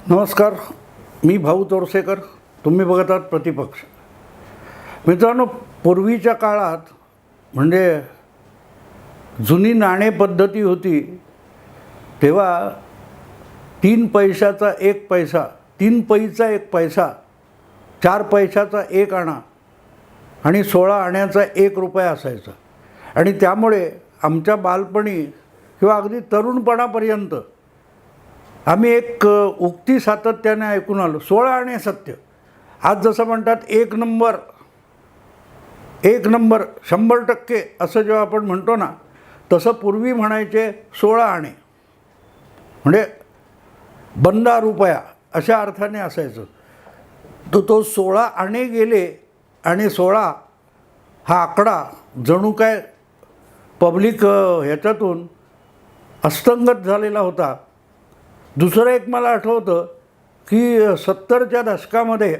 नमस्कार, मी भाऊ तोरसेकर. तुम्ही बघत आहात प्रतिपक्ष. मित्रांनो, पूर्वीच्या काळात म्हणजे जुनी नाणे पद्धती होती तेव्हा 3 पैशाचा 1 पैसा, 3 पैचा 1 पैसा, 4 पैशाचा 1 आणा आणि 16 आण्याचा 1 रुपया असायचा. आणि त्यामुळे आमच्या बालपणी किंवा अगदी तरुणपणापर्यंत आम्ही एक उक्ती सातत्याने ऐकून आलो, 16 आणे सत्य. आज जसं म्हणतात 1 नंबर 100% असं जेव्हा आपण म्हणतो ना, तसं पूर्वी म्हणायचे 16 आणे म्हणजे बंदा रुपया अशा अर्थाने असायचं. तो 16 आणे गेले आणि 16 हा आकडा जणू काय पब्लिक ह्याच्यातून अस्तंगत झालेला होता. दुसरं एक मला आठवतं की 70च्या दशकामध्ये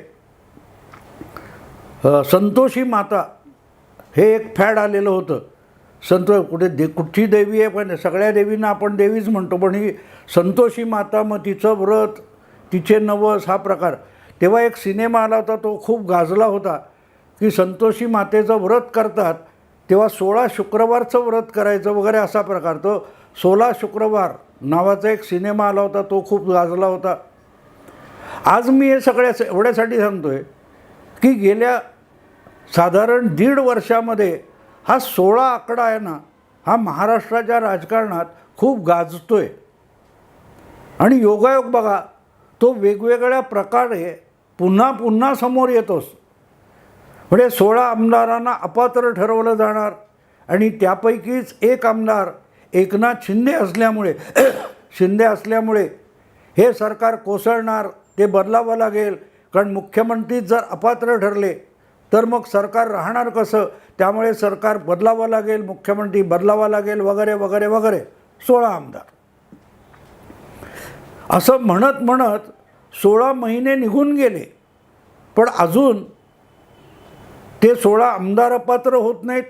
संतोषी माता हे एक फॅड आलेलं होतं. कुठची देवी आहे, पण सगळ्या देवींना आपण देवीच म्हणतो, पण ही संतोषी माता, मग तिचं व्रत, तिचे नवस हा प्रकार. तेव्हा एक सिनेमा आला होता, तो खूप गाजला होता की संतोषी मातेचं व्रत करतात तेव्हा 16 शुक्रवारचं व्रत करायचं वगैरे असा प्रकार. तो 16 शुक्रवार नावाचा एक सिनेमा आला होता, तो खूप गाजला होता. आज मी हे एवढ्यासाठी सांगतो आहे की गेल्या साधारण 1.5 वर्षामध्ये हा 16 आकडा आहे ना, हा महाराष्ट्राच्या राजकारणात खूप गाजतो आहे. आणि योगायोग बघा, तो वेगवेगळ्या प्रकारे पुन्हा पुन्हा समोर येतोच. म्हणजे 16 आमदारांना अपात्र ठरवलं जाणार आणि त्यापैकीच एक आमदार एकनाथ शिंदे असल्यामुळे हे सरकार कोसळणार, ते बदलावं लागेल. कारण मुख्यमंत्री जर अपात्र ठरले तर मग सरकार राहणार कसं, त्यामुळे सरकार बदलावं लागेल, मुख्यमंत्री बदलावा लागेल वगैरे वगैरे वगैरे. 16 आमदार असं म्हणत म्हणत 16 महिने निघून गेले, पण अजून ते 16 आमदार अपात्र होत नाहीत,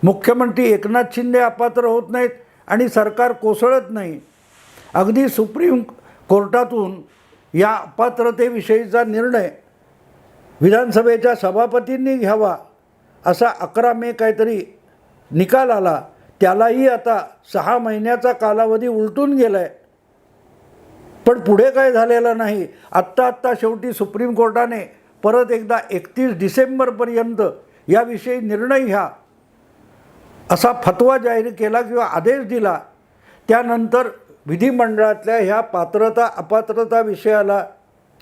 मुख्यमंत्री एकनाथ शिंदे अपात्र होत नाहीत आणि सरकार कोसळत नाही. अगदी सुप्रीम कोर्टातून या अपात्रतेविषयीचा निर्णय विधानसभेच्या सभापतींनी घ्यावा असा 11 मे काहीतरी निकाल आला. त्यालाही आता 6 महिन्याचा कालावधी उलटून गेला आहे, पण पुढे काय झालेलं नाही. आत्ता शेवटी सुप्रीम कोर्टाने परत एकदा 31 डिसेंबरपर्यंत याविषयी निर्णय घ्या असा फतवा जाहीर केला किंवा आदेश दिला. त्यानंतर विधिमंडळातल्या ह्या पात्रता अपात्रता विषयाला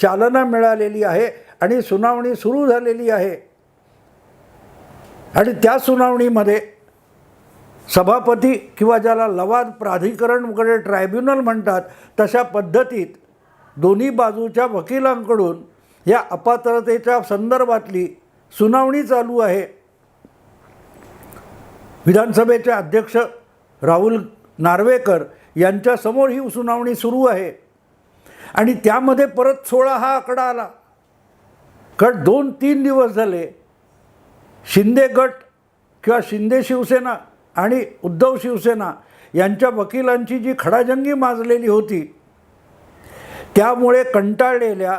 चालना मिळालेली आहे आणि सुनावणी सुरू झालेली आहे. आणि त्या सुनावणीमध्ये सभापती किंवा ज्याला लवाद प्राधिकरण वगैरे ट्रायब्युनल म्हणतात तशा पद्धतीत दोन्ही बाजूच्या वकिलांकडून या अपात्रतेच्या संदर्भातली सुनावणी चालू आहे. विधानसभेचे अध्यक्ष राहुल नार्वेकर यांच्यासमोर ही सुनावणी सुरू आहे. आणि त्यामध्ये परत 16 हा आकडा आला. कारण 2-3 दिवस झाले शिंदे गट किंवा शिंदे शिवसेना आणि उद्धव शिवसेना यांच्या वकिलांची जी खडाजंगी माजलेली होती, त्यामुळे कंटाळलेल्या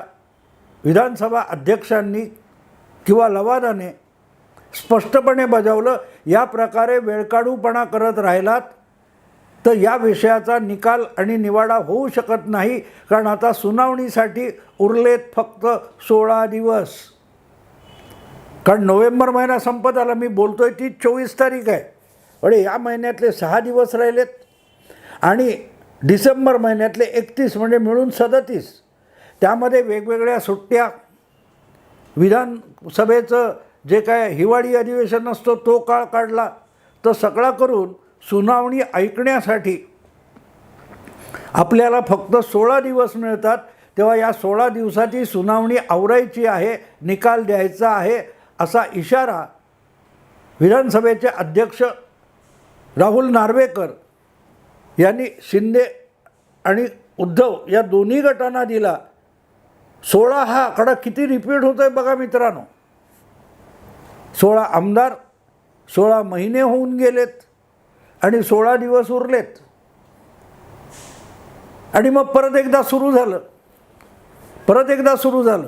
विधानसभा अध्यक्षांनी किंवा लवादाने स्पष्टपणे बजावलं, या प्रकारे वेळकाढूपणा करत राहिलात तर या विषयाचा निकाल आणि निवाडा होऊ शकत नाही. कारण आता सुनावणीसाठी उरलेत फक्त 16 दिवस. कारण नोव्हेंबर महिना संपत आला, मी बोलतोय ती 24 तारीख आहे, पण या महिन्यातले 6 दिवस राहिलेत आणि डिसेंबर महिन्यातले 31 म्हणजे मिळून 37. त्यामध्ये वेगवेगळ्या सुट्ट्या, विधानसभेचं जे काय हिवाळी अधिवेशन असतो तो काळ काढला, तर सगळा करून सुनावणी ऐकण्यासाठी आपल्याला फक्त 16 दिवस मिळतात. तेव्हा या 16 दिवसाची सुनावणी आवरायची आहे, निकाल द्यायचा आहे असा इशारा विधानसभेचे अध्यक्ष राहुल नार्वेकर यांनी शिंदे आणि उद्धव या दोन्ही गटांना दिला. 16 हा आकडा किती रिपीट होतो आहे बघा मित्रांनो. 16 आमदार, 16 महिने होऊन गेलेत आणि 16 दिवस उरलेत. आणि मग परत एकदा सुरू झालं. परत एकदा सुरू झालं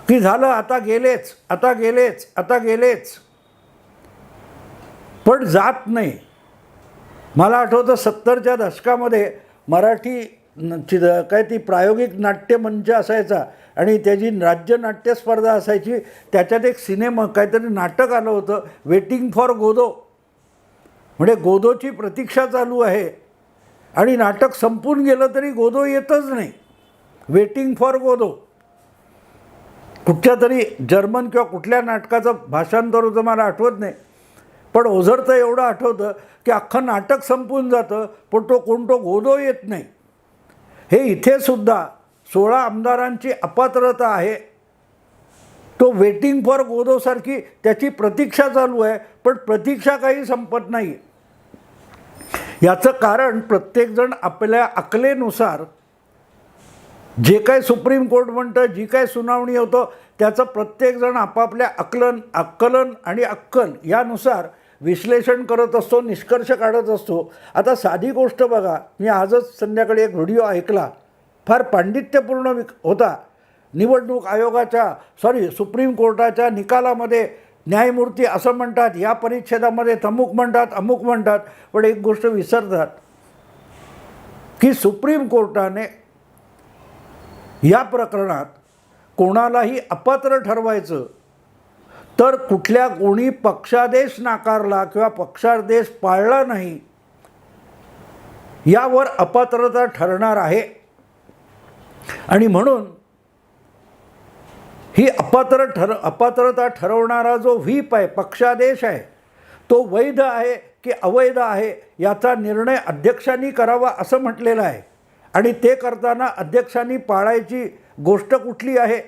की झालं आता गेलेच, आता गेलेच, आता गेलेच, पण जात नाही. मला आठवतं 70च्या दशकामध्ये मराठी काय ती प्रायोगिक नाट्यमंच असायचा आणि त्याची राज्य नाट्य स्पर्धा असायची. त्याच्यात एक सिनेमा काहीतरी नाटक आलं होतं, वेटिंग फॉर गोदो. म्हणजे गोदोची प्रतीक्षा चालू आहे आणि नाटक संपून गेलं तरी गोदो येतच नाही. वेटिंग फॉर गोदो कुठच्या तरी जर्मन किंवा कुठल्या नाटकाचं भाषांतर होतं मला आठवत नाही, पण ओझरचं एवढं आठवतं की अख्खं नाटक संपून जातं पण तो गोदो येत नाही. हे इथे सुद्धा 16 आमदारांची अपात्रता आहे. तो वेटिंग फॉर गोदोसारखी त्याची प्रतीक्षा चालू आहे, पण प्रतीक्षा काही संपत नाही. याचं कारण प्रत्येकजण आपल्या अकलेनुसार जे काय सुप्रीम कोर्ट म्हणतं, जी काय सुनावणी होतं त्याचं प्रत्येकजण आपापल्या आकलन आणि अक्कल यानुसार विश्लेषण करत असतो, निष्कर्ष काढत असतो. आता साधी गोष्ट बघा, मी आजच संध्याकाळी एक व्हिडिओ ऐकला, फार पांडित्यपूर्ण होता. निवडणूक आयोगाच्या सुप्रीम कोर्टाच्या निकालामध्ये न्यायमूर्ती असं म्हणतात, या परिच्छेदामध्ये अमुक म्हणतात, पण एक गोष्ट विसरतात की सुप्रीम कोर्टाने या प्रकरणात कोणालाही अपात्र ठरवायचं तर कोणी पक्षादेश नाकारला किंवा पक्षादेश पाळला नाही यावर अपात्रता ठरणार आहे. आणि म्हणून ही अपात्रता ठरवणारा जो व्हीप आहे, पक्षादेश आहे, तो वैध आहे की अवैध आहे याचा निर्णय अध्यक्षांनी करावा असं म्हटलेलं आहे. आणि ते करताना अध्यक्षांनी पाळायची गोष्ट कुठली आहे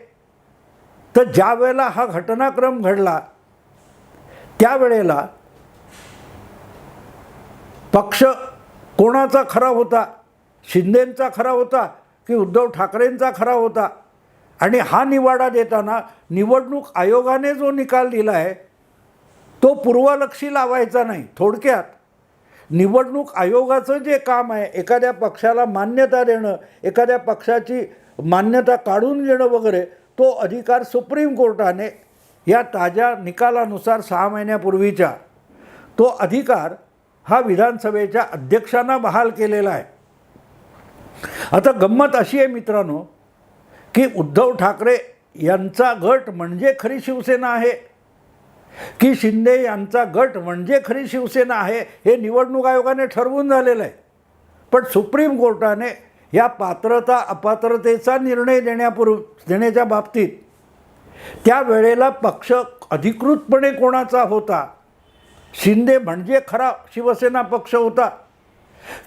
तर ज्या वेळेला हा घटनाक्रम घडला त्यावेळेला पक्ष कोणाचा खरा होता, शिंदेंचा खरा होता की उद्धव ठाकरेंचा खरा होता. आणि हा निवाडा देताना निवडणूक आयोगाने जो निकाल दिला आहे तो पूर्वलक्षी लावायचा नाही. थोडक्यात निवडणूक आयोगाचं जे काम आहे, एखाद्या पक्षाला मान्यता देणं, एखाद्या पक्षाची मान्यता काढून घेणं वगैरे, तो अधिकार सुप्रीम कोर्टाने या ताज्या निकालानुसार 6 महिन्यापूर्वीच्या तो अधिकार हा विधानसभेच्या अध्यक्षांना बहाल केलेला आहे. आता गंमत अशी आहे मित्रांनो की उद्धव ठाकरे यांचा गट म्हणजे खरी शिवसेना आहे की शिंदे यांचा गट म्हणजे खरी शिवसेना आहे हे निवडणूक आयोगाने ठरवून झालेलं आहे. पण सुप्रीम कोर्टाने या पात्रता अपात्रतेचा निर्णय देण्याच्या बाबतीत त्यावेळेला पक्ष अधिकृतपणे कोणाचा होता, शिंदे म्हणजे खरा शिवसेना पक्ष होता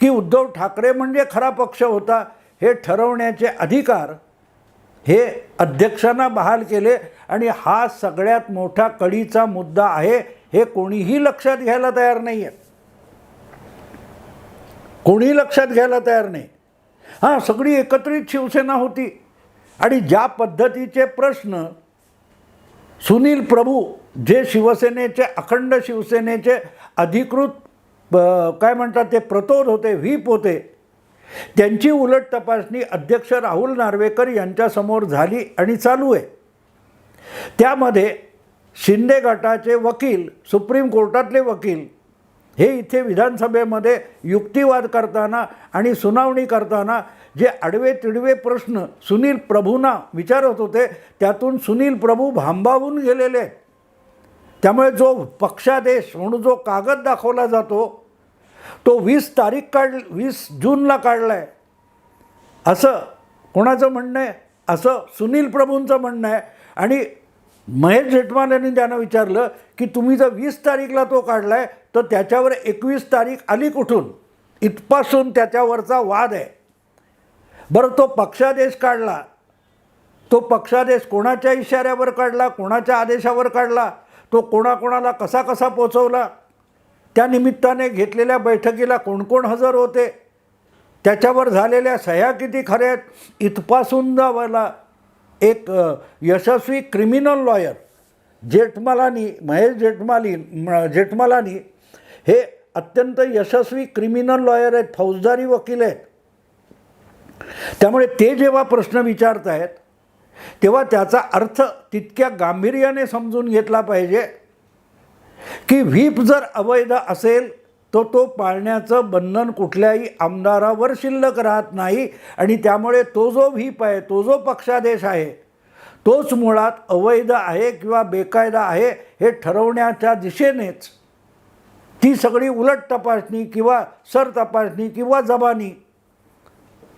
की उद्धव ठाकरे म्हणजे खरा पक्ष होता, हे ठरवण्याचे अधिकार हे अध्यक्षांना बहाल केले. आणि हा सगळ्यात मोठा कळीचा मुद्दा आहे. हे कोणीही लक्षात घ्यायला तयार नाही आहे, कोणीही लक्षात घ्यायला तयार नाही. हां, सगळी एकत्रित शिवसेना होती आणि ज्या पद्धतीचे प्रश्न सुनील प्रभू जे शिवसेनेचे अखंड शिवसेनेचे अधिकृत काय म्हणतात ते प्रतोद होते, व्हीप होते, त्यांची उलट तपासणी अध्यक्ष राहुल नार्वेकर यांच्यासमोर झाली आणि चालू आहे. त्यामध्ये शिंदे गटाचे वकील, सुप्रीम कोर्टातले वकील हे इथे विधानसभेमध्ये युक्तिवाद करताना आणि सुनावणी करताना जे आडवे तिडवे प्रश्न सुनील प्रभूंना विचारत होते त्यातून सुनील प्रभू भांबावून गेलेले आहेत. त्यामुळे जो पक्षादेश म्हणून जो कागद दाखवला जातो तो 20 जूनला काढला आहे असं कोणाचं म्हणणं आहे, असं सुनील प्रभूंचं म्हणणं आहे. आणि महेश जेठमल यांनी त्यांना विचारलं की तुम्ही जर 20 तारीखला तो काढला आहे तर त्याच्यावर 21 तारीख आली कुठून, इथपासून त्याच्यावरचा वाद आहे. बरं, तो पक्षादेश काढला, तो पक्षादेश कोणाच्या इशाऱ्यावर काढला, कोणाच्या आदेशावर काढला, तो कोणाकोणाला कसा पोचवला, त्या निमित्ताने घेतलेल्या बैठकीला कोण कोण हजर होते, त्याच्यावर झालेल्या सह्या किती खऱ्या आहेत, इथपासून जावायला एक यशस्वी क्रिमिनल लॉयर महेश जेठमलानी हे अत्यंत यशस्वी क्रिमिनल लॉयर आहेत, फौजदारी वकील आहेत. त्यामुळे ते जेव्हा प्रश्न विचारत आहेत तेव्हा त्याचा अर्थ तितक्या गांभीर्याने समजून घेतला पाहिजे की व्हीप जर अवैध असेल तर तो पाळण्याचं बंधन कुठल्याही आमदारावर शिल्लक राहत नाही आणि त्यामुळे तो जो व्हीप आहे, तो जो पक्षादेश आहे, तोच मुळात अवैध आहे किंवा बेकायदा आहे हे ठरवण्याच्या दिशेनेच ती सगळी उलट तपासणी किंवा सर तपासणी किंवा जबानी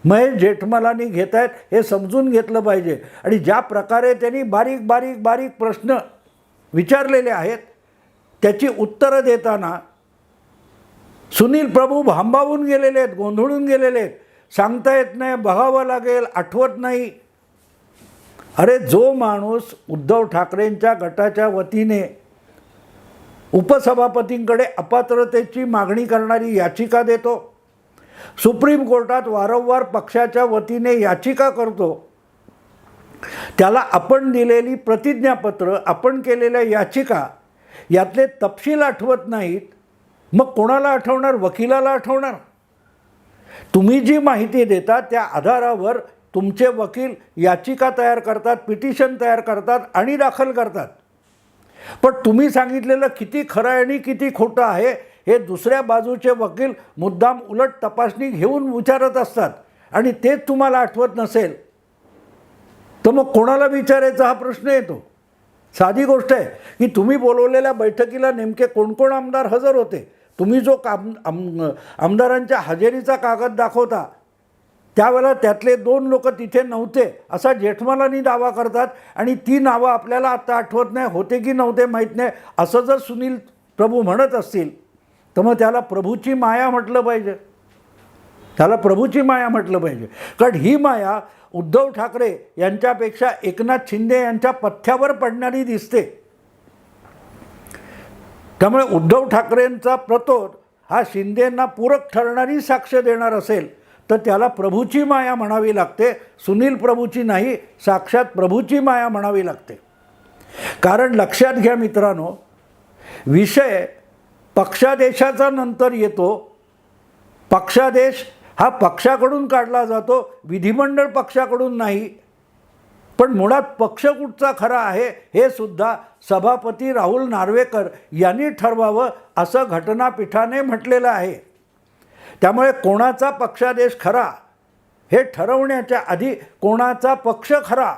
महेश जेठमलानी घेत आहेत हे समजून घेतलं पाहिजे. आणि ज्या प्रकारे त्यांनी बारीक बारीक बारीक प्रश्न विचारलेले आहेत त्याची उत्तरं देताना सुनील प्रभू भांबावून गेलेले आहेत, गोंधळून गेलेले आहेत. सांगता येत नाही, बघावं लागेल, आठवत नाही. अरे जो माणूस उद्धव ठाकरेंच्या गटाच्या वतीने उपसभापतींकडे अपात्रतेची मागणी करणारी याचिका देतो, सुप्रीम कोर्टात वारंवार पक्षाच्या वतीने याचिका करतो, त्याला आपण दिलेली प्रतिज्ञापत्र, आपण केलेल्या याचिका यातले तपशील आठवत नाहीत, मग कोणाला आठवणार? वकिलाला आठवणार? तुम्ही जी माहिती देता त्या आधारावर तुमचे वकील याचिका तयार करतात, पिटिशन तयार करतात आणि दाखल करतात. पण तुम्ही सांगितलेलं किती खरं आहे आणि किती खोटं आहे हे दुसऱ्या बाजूचे वकील मुद्दाम उलट तपासणी घेऊन विचारत असतात आणि तेच तुम्हाला आठवत नसेल तर मग कोणाला विचारायचा हा प्रश्न येतो. साधी गोष्ट आहे की तुम्ही बोलवलेल्या बैठकीला नेमके कोण कोण आमदार हजर होते. तुम्ही जो आमदारांच्या हजेरीचा कागद दाखवता त्यावेळेला त्यातले 2 लोक तिथे नव्हते असा जेठमलानी दावा करतात आणि ती नावं आपल्याला आता आठवत नाही, होते की नव्हते माहीत नाही असं जर सुनील प्रभू म्हणत असतील तर मग त्याला प्रभूची माया म्हटलं पाहिजे. त्याला प्रभूची माया म्हटलं पाहिजे. कारण ही माया उद्धव ठाकरे यांच्यापेक्षा एकनाथ शिंदे यांच्या पथ्यावर पडणारी दिसते. त्यामुळे उद्धव ठाकरेंचा प्रतोद हा शिंदेंना पूरक ठरणारी साक्ष देणार असेल तर त्याला प्रभूची माया म्हणावी लागते, सुनील प्रभूची नाही, साक्षात प्रभूची माया म्हणावी लागते. कारण लक्षात घ्या मित्रांनो, विषय पक्षादेशाचा नंतर येतो. पक्षादेश हा पक्षाकडून काढला जातो, विधिमंडळ पक्षाकडून नाही. पण मुळात पक्ष कुठचा खरा आहे हे सुद्धा सभापती राहुल नार्वेकर यांनी ठरवावं असं घटनापीठाने म्हटलेलं आहे. त्यामुळे कोणाचा पक्षादेश खरा हे ठरवण्याच्या आधी कोणाचा पक्ष खरा,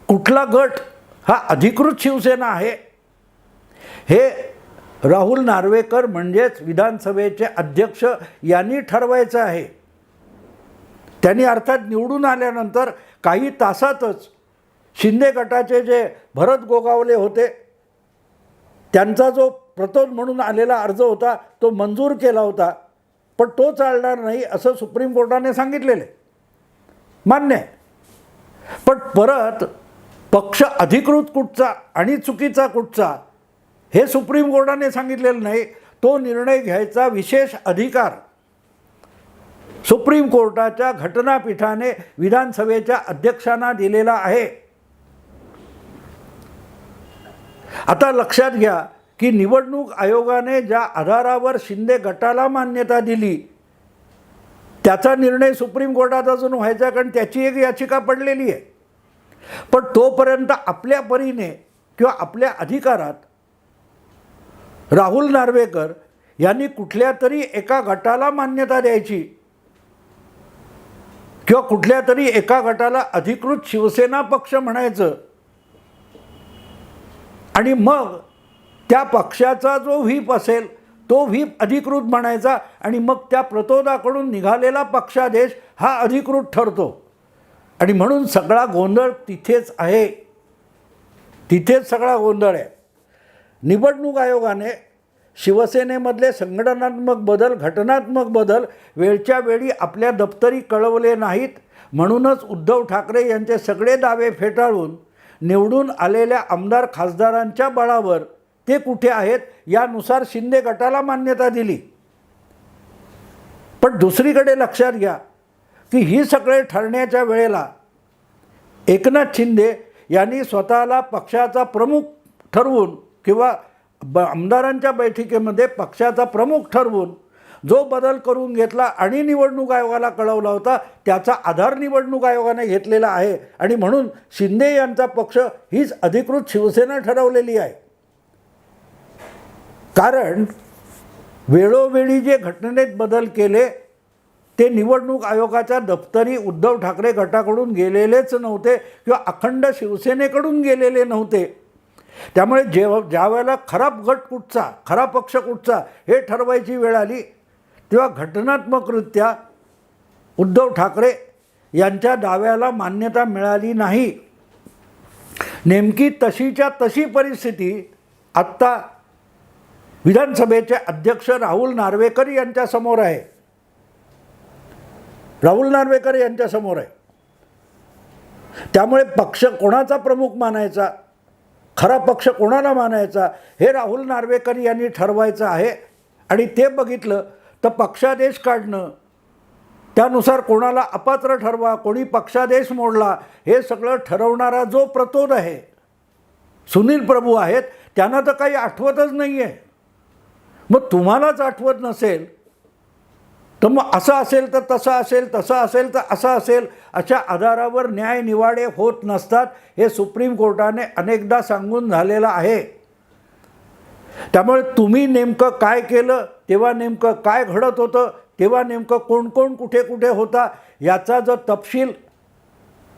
कुठला गट हा अधिकृत शिवसेना आहे हे राहुल नार्वेकर म्हणजेच विधानसभेचे अध्यक्ष यांनी ठरवायचं आहे. त्यांनी अर्थात निवडून आल्यानंतर काही तासातच शिंदे गटाचे जे भरत गोगावले होते त्यांचा जो प्रतोद म्हणून आलेला अर्ज होता तो मंजूर केला होता, पण तो चालणार नाही असं सुप्रीम कोर्टाने सांगितलेले मान्य आहे. पण परत पक्ष अधिकृत कुठचा आणि चुकीचा कुठचा हे सुप्रीम कोर्टाने सांगितलेलं नाही. तो निर्णय घ्यायचा विशेष अधिकार सुप्रीम कोर्टाच्या घटनापीठाने विधानसभेच्या अध्यक्षांना दिलेला आहे. आता लक्षात घ्या की निवडणूक आयोगाने ज्या आधारावर शिंदे गटाला मान्यता दिली त्याचा निर्णय सुप्रीम कोर्टात अजून व्हायचा, कारण त्याची एक याचिका पडलेली आहे. पण तोपर्यंत आपल्या परीने किंवा आपल्या अधिकारात राहुल नार्वेकर यांनी कुठल्या तरी एका गटाला मान्यता द्यायची किंवा कुठल्या तरी एका गटाला अधिकृत शिवसेना पक्ष म्हणायचं आणि मग त्या पक्षाचा जो व्हीप असेल तो व्हीप अधिकृत म्हणायचा आणि मग त्या प्रतोदाकडून निघालेला पक्षादेश हा अधिकृत ठरतो. आणि म्हणून सगळा गोंधळ तिथेच आहे, तिथेच सगळा गोंधळ आहे. निवडणूक आयोगाने शिवसेनेमधले संघटनात्मक बदल, घटनात्मक बदल वेळच्या वेळी आपल्या दप्तरी कळवले नाहीत. म्हणूनच उद्धव ठाकरे यांचे सगळे दावे फेटाळून निवडून आलेल्या आमदार खासदारांच्या बळावर ते कुठे आहेत यानुसार शिंदे गटाला मान्यता दिली. पण दुसरीकडे लक्षात घ्या की ही सगळे ठरण्याच्या वेळेला एकनाथ शिंदे यांनी स्वतःला पक्षाचा प्रमुख ठरवून किंवा आमदारांच्या बैठकीमध्ये पक्षाचा प्रमुख ठरवून जो बदल करून घेतला आणि निवडणूक आयोगाला कळवला होता त्याचा आधार निवडणूक आयोगाने घेतलेला आहे आणि म्हणून शिंदे यांचा पक्ष हीच अधिकृत शिवसेना ठरवलेली आहे. कारण वेळोवेळी जे घटनेत बदल केले ते निवडणूक आयोगाच्या दप्तरी उद्धव ठाकरे गटाकडून गेलेलेच नव्हते किंवा अखंड शिवसेनेकडून गेलेले नव्हते. त्यामुळे ज्या वेळेला खरा गट कुठचा, खरा पक्ष कुठचा हे ठरवायची वेळ आली तेव्हा घटनात्मकरित्या उद्धव ठाकरे यांच्या दाव्याला मान्यता मिळाली नाही. नेमकी तशीच्या तशी परिस्थिती आत्ता विधानसभेचे अध्यक्ष राहुल नार्वेकर यांच्यासमोर आहे. राहुल नार्वेकर यांच्यासमोर आहे. त्यामुळे पक्ष कोणाचा प्रमुख मानायचा, खरा पक्ष कोणाला मानायचा हे राहुल नार्वेकर यांनी ठरवायचं आहे. आणि ते बघितलं तर पक्षादेश काढणं, त्यानुसार कोणाला अपात्र ठरवा, कोणी पक्षादेश मोडला, हे सगळं ठरवणारा जो प्रतोद आहे सुनील प्रभू आहेत, त्यांना तर काही आठवतच नाही आहे. मग तुम्हालाच आठवत नसेल तर मग असं असेल तर तसं असेल, तसं असेल तर असं असेल, अशा आधारावर न्याय निवाडे होत नसतात हे सुप्रीम कोर्टाने अनेकदा सांगून झालेलं आहे. त्यामुळे तुम्ही नेमकं काय केलं, तेव्हा नेमकं काय घडत होतं, तेव्हा नेमकं कोण कोण कुठे कुठे होता याचा जर तपशील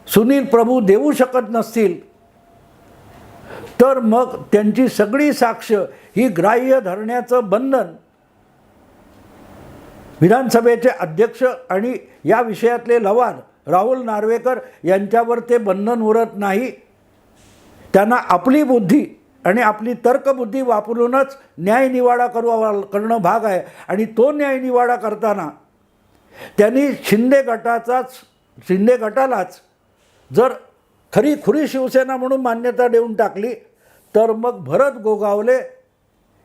सुनील प्रभू देऊ शकत नसतील तर मग त्यांची सगळी साक्ष ही ग्राह्य धरण्याचं बंधन विधानसभेचे अध्यक्ष आणि या विषयातले लवाद राहुल नार्वेकर यांच्यावर ते बंधन उरत नाही. त्यांना आपली बुद्धी आणि आपली तर्कबुद्धी वापरूनच न्यायनिवाडा करणं भाग आहे. आणि तो न्यायनिवाडा करताना त्यांनी शिंदे गटालाच जर खरी खुरी शिवसेना म्हणून मान्यता देऊन टाकली तर मग भरत गोगावले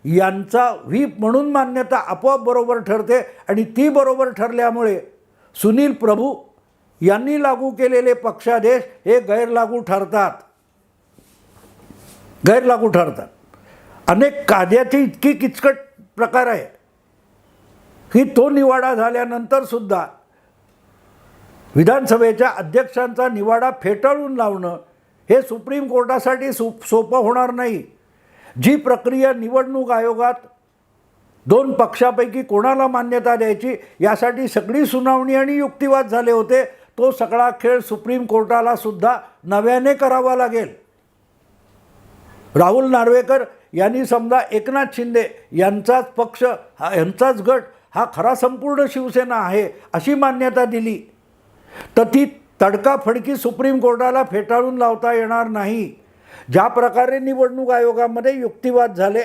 यांचा व्हीप म्हणून मान्यता आपोआप बरोबर ठरते. आणि ती बरोबर ठरल्यामुळे सुनील प्रभू यांनी लागू केलेले पक्षादेश हे गैरलागू ठरतात. अनेक कायद्याची इतकी किचकट प्रकार आहे की तो निवाडा झाल्यानंतर सुद्धा विधानसभेच्या अध्यक्षांचा निवाडा फेटाळून लावणं हे सुप्रीम कोर्टासाठी सोपं होणार नाही. जी प्रक्रिया निवडणूक आयोगात दोन पक्षापैकी कोणाला मान्यता द्यायची यासाठी सगळी सुनावणी आणि युक्तिवाद झाले होते, तो सगळा खेळ सुप्रीम कोर्टाला सुद्धा नव्याने करावा लागेल. राहुल नार्वेकर यांनी समजा एकनाथ शिंदे यांचाच पक्ष यांचाच गट हा खरा संपूर्ण शिवसेना आहे अशी मान्यता दिली तर ती तडकाफडकी सुप्रीम कोर्टाला फेटाळून लावता येणार नाही. ज्या प्रकारे निवडणूक आयोगामध्ये युक्तिवाद झाले,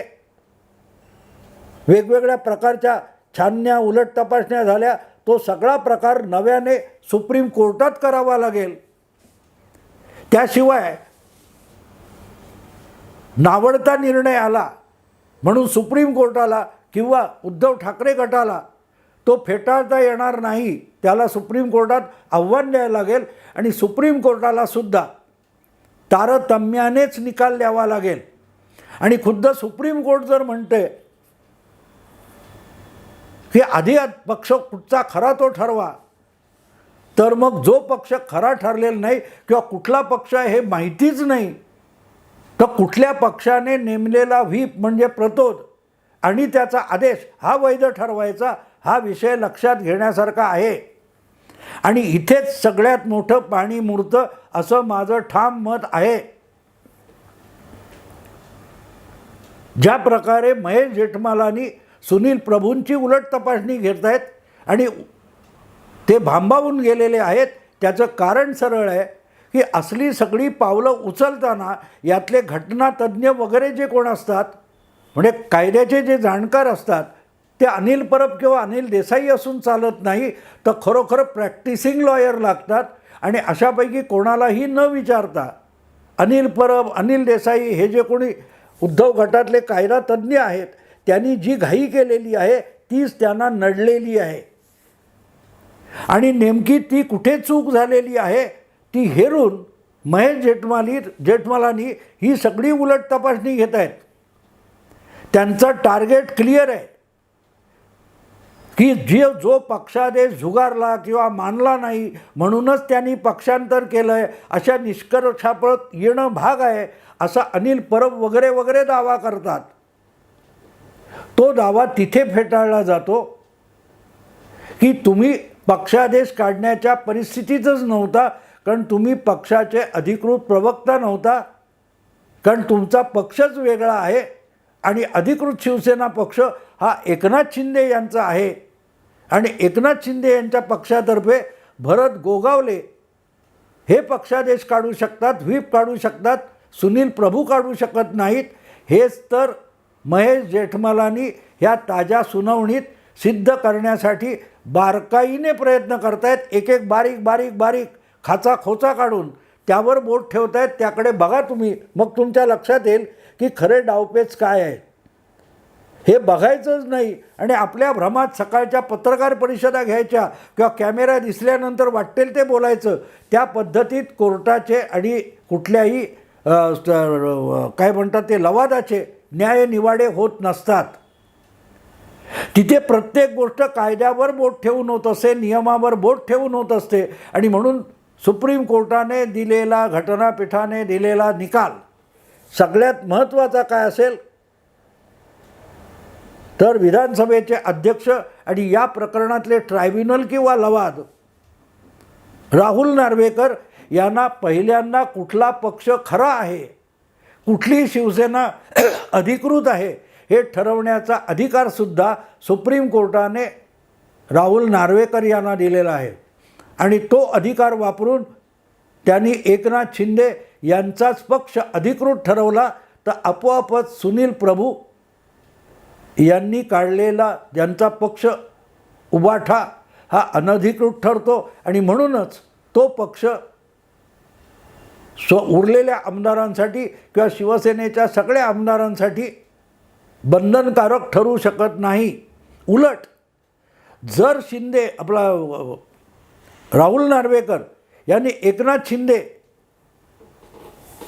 वेगवेगळ्या प्रकारच्या छानण्या उलट तपासण्या झाल्या, तो सगळा प्रकार नव्याने सुप्रीम कोर्टात करावा लागेल. त्याशिवाय नावडता निर्णय आला म्हणून सुप्रीम कोर्टाला किंवा उद्धव ठाकरे गटाला तो फेटाळता येणार नाही. त्याला सुप्रीम कोर्टात आव्हान द्यायला लागेल आणि सुप्रीम कोर्टाला सुद्धा तारतम्यानेच निकाल द्यावा लागेल. आणि खुद्द सुप्रीम कोर्ट जर म्हणते की आधी पक्ष कुठचा खरा तो ठरवा, तर मग जो पक्ष खरा ठरलेला नाही किंवा कुठला पक्ष आहे हे माहितीच नाही तर कुठल्या पक्षाने नेमलेला व्हीप म्हणजे प्रतोद आणि त्याचा आदेश हा वैध ठरवायचा, हा विषय लक्षात घेण्यासारखा आहे. आणि इथेच सगळ्यात मोठं पाणी मुरतं असं माझं ठाम मत आहे. ज्या प्रकारे महेश जेठमलानी सुनील प्रभूंची उलट तपासणी घेत आहेत आणि ते भांबावून गेलेले आहेत, त्याचं कारण सरळ आहे की असली सगळी पावलं उचलताना यातले घटनातज्ञ वगैरे जे कोण असतात, म्हणजे कायद्याचे जे जाणकार असतात, ते अनिल परब किंवा अनिल देसाई असून चालत नाही तर खरोखर प्रॅक्टिसिंग लॉयर लागतात. आणि अशापैकी कोणालाही न विचारता अनिल परब, अनिल देसाई हे जे कोणी उद्धव गटातले कायदा तज्ज्ञ आहेत त्यांनी जी घाई केलेली आहे तीच त्यांना नडलेली आहे. आणि नेमकी ती कुठे चूक झालेली आहे ती हेरून महेश जेठमलानी ही सगळी उलट तपासणी घेत आहेत. त्यांचं टार्गेट क्लिअर आहे की जो पक्षादेश झुगारला किंवा मानला नाही म्हणूनच त्यांनी पक्षांतर केलं आहे अशा निष्कर्षाप्रत येणं भाग आहे असा अनिल परब वगैरे वगैरे दावा करतात. तो दावा तिथे फेटाळला जातो की तुम्ही पक्षादेश काढण्याच्या परिस्थितीतच नव्हता, कारण तुम्ही पक्षाचे अधिकृत प्रवक्ता नव्हता, कारण तुमचा पक्षच वेगळा आहे आणि अधिकृत शिवसेना पक्ष हा एकनाथ शिंदे यांचा आहे आणि एकनाथ शिंदे यांच्या पक्षातर्फे भरत गोगावले हे पक्षादेश काढू शकतात, व्हीप काढू शकतात, सुनील प्रभू काढू शकत नाहीत. हेच तर महेश जेठमलानी ह्या ताज्या सुनावणीत सिद्ध करण्यासाठी बारकाईने प्रयत्न करतायत. एक एक बारीक बारीक बारीक खाचा खोचा काढून त्यावर बोट ठेवतायत. त्याकडे बघा तुम्ही, मग तुमच्या लक्षात येईल की खरे डावपेच काय आहे. हे बघायचंच नाही आणि आपल्या भ्रमात सकाळच्या पत्रकार परिषदा घ्यायच्या किंवा कॅमेरा दिसल्यानंतर वाटेल ते बोलायचं. त्या पद्धतीत कोर्टाचे आणि कुठल्याही काय म्हणतात ते लवादाचे न्यायनिवाडे होत नसतात. तिथे प्रत्येक गोष्ट कायद्यावर बोट ठेवून होत असते, नियमावर बोट ठेवून होत असते आणि म्हणून सुप्रीम कोर्टाने दिलेला, घटनापीठाने दिलेला निकाल सगळ्यात महत्त्वाचा काय असेल तर विधानसभेचे अध्यक्ष आणि या प्रकरणातले ट्रायब्युनल किंवा लवाद राहुल नार्वेकर यांना पहिल्यांदा कुठला पक्ष खरा आहे, कुठली शिवसेना अधिकृत आहे हे ठरवण्याचा अधिकारसुद्धा सुप्रीम कोर्टाने राहुल नार्वेकर यांना दिलेला आहे आणि तो अधिकार वापरून त्यांनी एकनाथ शिंदे यांचाच पक्ष अधिकृत ठरवला तर आपोआपच सुनील प्रभू यांनी काढलेला ज्यांचा पक्ष उबाठा हा अनधिकृत ठरतो आणि म्हणूनच तो पक्ष उरलेल्या आमदारांसाठी किंवा शिवसेनेच्या सगळ्या आमदारांसाठी बंधनकारक ठरू शकत नाही. उलट जर शिंदे आपला राहुल नार्वेकर यांनी एकनाथ शिंदे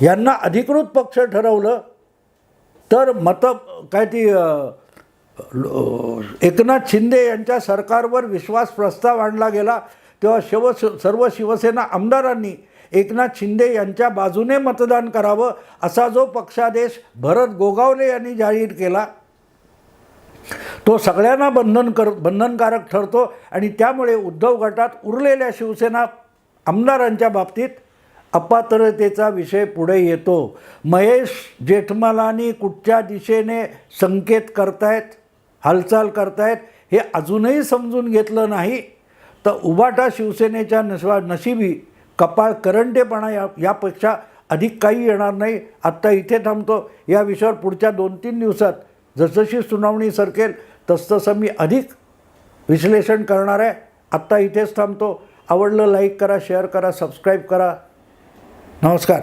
यांना अधिकृत पक्ष ठरवलं तर काय ती एकनाथ शिंदे यांच्या सरकारवर विश्वास प्रस्ताव आणला गेला तेव्हा सर्व शिवसेना आमदारांनी एकनाथ शिंदे यांच्या बाजूने मतदान करावं असा जो पक्षादेश भरत गोगावले यांनी जाहीर केला तो सगळ्यांना बंधनकारक ठरतो आणि त्यामुळे उद्धव गटात उरलेल्या शिवसेना आमदारांच्या बाबतीत अपात्रतेचा विषय पुढे येतो. महेश जेठमलानी कुठच्या दिशेने संकेत करतायत, हालचाल करतायत हे अजूनही समजून घेतलं नाही तर उबाटा शिवसेनेच्या नशिबी कपाळ करंटेपणा यापेक्षा अधिक काही येणार नाही. आत्ता इथे थांबतो. या विषयावर पुढच्या 2-3 दिवसात जसजशी सुनावणी सरकेल तसतसं मी अधिक विश्लेषण करणार आहे. आत्ता इथेच थांबतो. आवडलं लाईक करा, शेअर करा, सबस्क्राईब करा. नमस्कार.